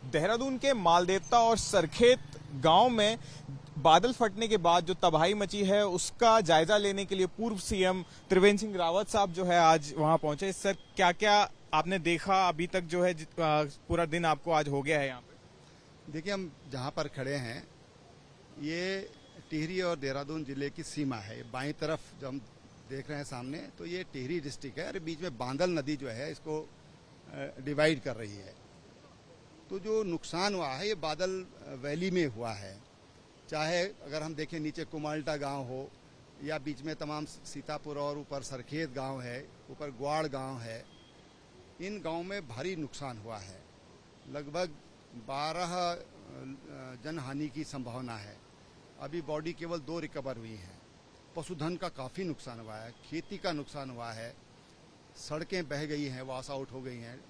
देहरादून के मालदेवता और सरखेत गांव में बादल फटने के बाद जो तबाही मची है उसका जायजा लेने के लिए पूर्व सीएम त्रिवेंद्र सिंह रावत साहब जो है आज वहां पहुंचे। सर, क्या क्या आपने देखा अभी तक जो है पूरा दिन आपको आज हो गया है यहाँ पे? देखिए, हम जहाँ पर खड़े हैं ये टिहरी और देहरादून जिले की सीमा है। बाईं तरफ जो हम देख रहे हैं सामने, तो ये टिहरी डिस्ट्रिक्ट है और बीच में बांदल नदी जो है इसको डिवाइड कर रही है। तो जो नुकसान हुआ है ये बादल वैली में हुआ है। चाहे अगर हम देखें नीचे कुमाल्टा गांव हो या बीच में तमाम सीतापुर और ऊपर सरखेत गांव है, ऊपर ग्वाड़ गांव है, इन गांव में भारी नुकसान हुआ है। लगभग 12 जनहानि की संभावना है। अभी बॉडी केवल 2 रिकवर हुई हैं। पशुधन का काफ़ी नुकसान हुआ है, खेती का नुकसान हुआ है, सड़कें बह गई हैं, वॉश आउट हो गई हैं,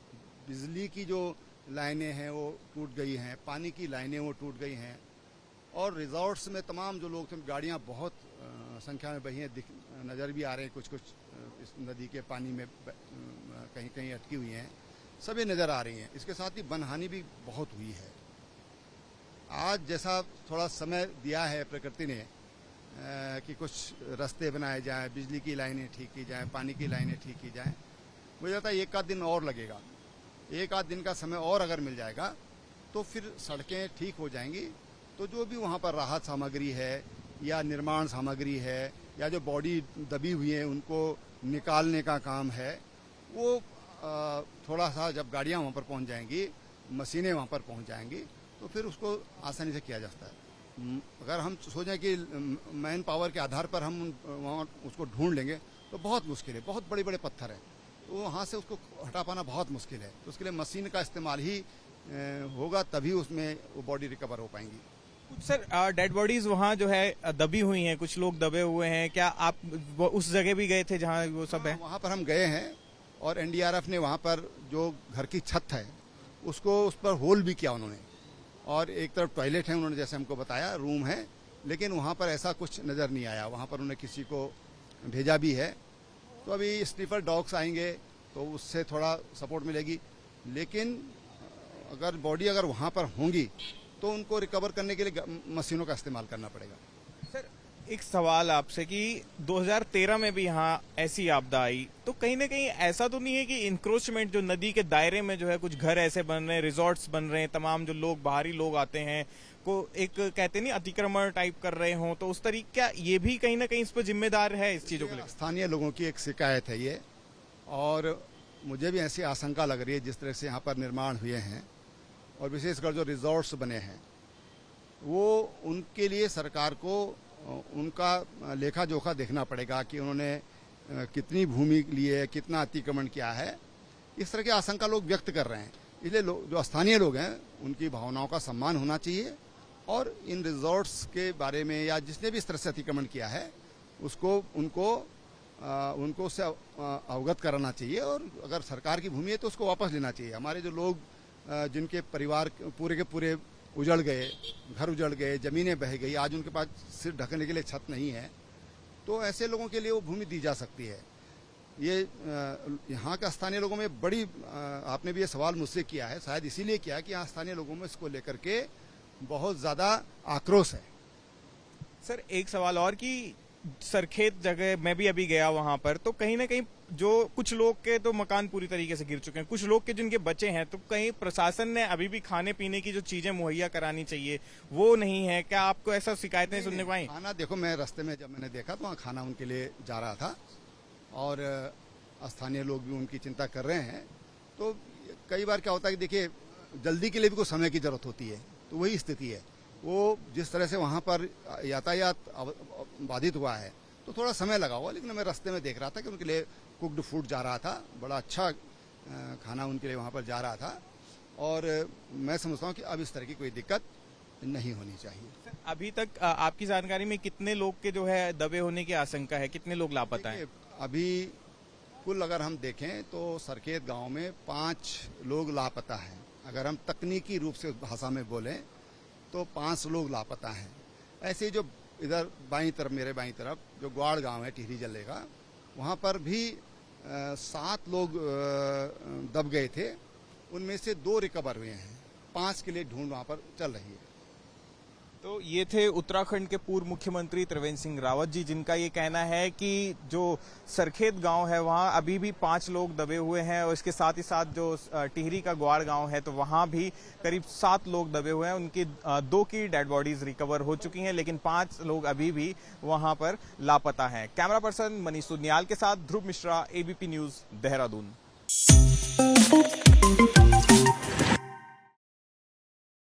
बिजली की जो लाइनें हैं वो टूट गई हैं, पानी की लाइनें वो टूट गई हैं, और रिजॉर्ट्स में तमाम जो लोग थे गाड़ियां बहुत संख्या में बही हैं, नज़र भी आ रहे हैं कुछ कुछ इस नदी के पानी में कहीं कहीं अटकी हुई हैं, सभी नज़र आ रही हैं। इसके साथ ही वनहानि भी बहुत हुई है। आज जैसा थोड़ा समय दिया है प्रकृति ने कि कुछ रास्ते बनाए जाएं, बिजली की लाइनें ठीक की जाएं, पानी की लाइनें ठीक की जाएं, मुझे लगता है 1 आध दिन और लगेगा। 1 आध दिन का समय और अगर मिल जाएगा तो फिर सड़कें ठीक हो जाएंगी। तो जो भी वहाँ पर राहत सामग्री है या निर्माण सामग्री है या जो बॉडी दबी हुई है उनको निकालने का काम है, वो थोड़ा सा जब गाड़ियाँ वहाँ पर पहुँच जाएंगी, मशीनें वहाँ पर पहुँच जाएंगी, तो फिर उसको आसानी से किया जा सकता है। अगर हम सोचें कि मैन पावर के आधार पर हम वहाँ उसको ढूंढ लेंगे तो बहुत मुश्किल है। बहुत बड़े बड़े पत्थर हैं, तो वहाँ से उसको हटा पाना बहुत मुश्किल है। तो उसके लिए मशीन का इस्तेमाल ही होगा, तभी उसमें वो बॉडी रिकवर हो पाएंगी। कुछ सर डेड बॉडीज वहाँ जो है दबी हुई हैं, कुछ लोग दबे हुए हैं, क्या आप उस जगह भी गए थे जहाँ वो सब है? वहाँ पर हम गए हैं और एनडीआरएफ ने वहाँ पर जो घर की छत है उसको उस पर होल भी किया उन्होंने, और एक तरफ टॉयलेट है, उन्होंने जैसे हमको बताया रूम है, लेकिन वहाँ पर ऐसा कुछ नज़र नहीं आया। वहाँ पर उन्होंने किसी को भेजा भी है। तो अभी स्नीफर डॉग्स आएंगे तो उससे थोड़ा सपोर्ट मिलेगी, लेकिन अगर बॉडी अगर वहाँ पर होंगी तो उनको रिकवर करने के लिए मशीनों का इस्तेमाल करना पड़ेगा। सर, एक सवाल आपसे कि 2013 में भी यहाँ ऐसी आपदा आई, तो कहीं ना कहीं ऐसा तो नहीं है कि इंक्रोचमेंट जो नदी के दायरे में जो है कुछ घर ऐसे बन रहे हैं, रिजॉर्ट्स बन रहे हैं, तमाम जो लोग बाहरी लोग आते हैं को एक कहते नहीं अतिक्रमण टाइप कर रहे हों, तो उस तरीके क्या ये भी कहीं ना कहीं इस पर जिम्मेदार है इस चीजों को लेकर? स्थानीय लोगों की एक शिकायत है ये, और मुझे भी ऐसी आशंका लग रही है जिस तरह से यहाँ पर निर्माण हुए हैं और विशेषकर जो रिजॉर्ट्स बने हैं, वो उनके लिए सरकार को उनका लेखा जोखा देखना पड़ेगा कि उन्होंने कितनी भूमि ली है, कितना अतिक्रमण किया है। इस तरह की आशंका लोग व्यक्त कर रहे हैं। इसलिए जो स्थानीय लोग हैं उनकी भावनाओं का सम्मान होना चाहिए, और इन रिजॉर्ट्स के बारे में या जिसने भी इस तरह से अतिक्रमण किया है उनको उससे अवगत कराना चाहिए, और अगर सरकार की भूमि है तो उसको वापस लेना चाहिए। हमारे जो लोग जिनके परिवार पूरे के पूरे उजड़ गए, घर उजड़ गए, जमीनें बह गई, आज उनके पास सिर ढकने के लिए छत नहीं है, तो ऐसे लोगों के लिए वो भूमि दी जा सकती है। ये यहाँ के स्थानीय लोगों में बड़ी आपने भी ये सवाल मुझसे किया है, शायद इसीलिए किया कि यहाँ स्थानीय लोगों में इसको लेकर के बहुत ज़्यादा आक्रोश है। सर, एक सवाल और कि सरखेत जगह मैं भी अभी गया वहां पर, तो कहीं ना कहीं जो कुछ लोग के तो मकान पूरी तरीके से गिर चुके हैं, कुछ लोग के जिनके बचे हैं, तो कहीं प्रशासन ने अभी भी खाने पीने की जो चीजें मुहैया करानी चाहिए वो नहीं है क्या? आपको ऐसा शिकायतें सुनने को आई? खाना देखो, मैं रास्ते में जब मैंने देखा तो वहाँ खाना उनके लिए जा रहा था, और स्थानीय लोग भी उनकी चिंता कर रहे हैं। तो कई बार क्या होता है कि देखिए, जल्दी के लिए भी कुछ समय की जरूरत होती है, तो वही स्थिति है। वो जिस तरह से वहाँ पर यातायात बाधित हुआ है तो थोड़ा समय लगा हुआ, लेकिन मैं रास्ते में देख रहा था कि उनके लिए कुक्ड फूड जा रहा था, बड़ा अच्छा खाना उनके लिए वहाँ पर जा रहा था, और मैं समझता हूँ कि अब इस तरह की कोई दिक्कत नहीं होनी चाहिए। अभी तक आपकी जानकारी में कितने लोग के जो है दबे होने की आशंका है, कितने लोग लापता हैं? अभी कुल अगर हम देखें तो सरखेत गाँव में 5 लोग लापता हैं। अगर हम तकनीकी रूप से भाषा में बोलें तो 5 लोग लापता हैं। ऐसे ही जो इधर बाईं तरफ, मेरे बाईं तरफ जो ग्वाड़ गांव है टिहरी जिले का, वहाँ पर भी 7 लोग दब गए थे, उनमें से 2 रिकवर हुए हैं। 5 के लिए ढूंढ वहां पर चल रही है। तो ये थे उत्तराखंड के पूर्व मुख्यमंत्री त्रिवेंद्र सिंह रावत जी, जिनका ये कहना है कि जो सरखेत गांव है वहां अभी भी 5 लोग दबे हुए हैं, और इसके साथ ही साथ जो टिहरी का ग्वाड़ गांव है तो वहां भी करीब 7 लोग दबे हुए हैं। उनकी 2 की डेड बॉडीज रिकवर हो चुकी हैं, लेकिन 5 लोग अभी भी वहां पर लापता हैं। कैमरा पर्सन मनीष सुनियाल के साथ ध्रुव मिश्रा, एबीपी न्यूज, देहरादून।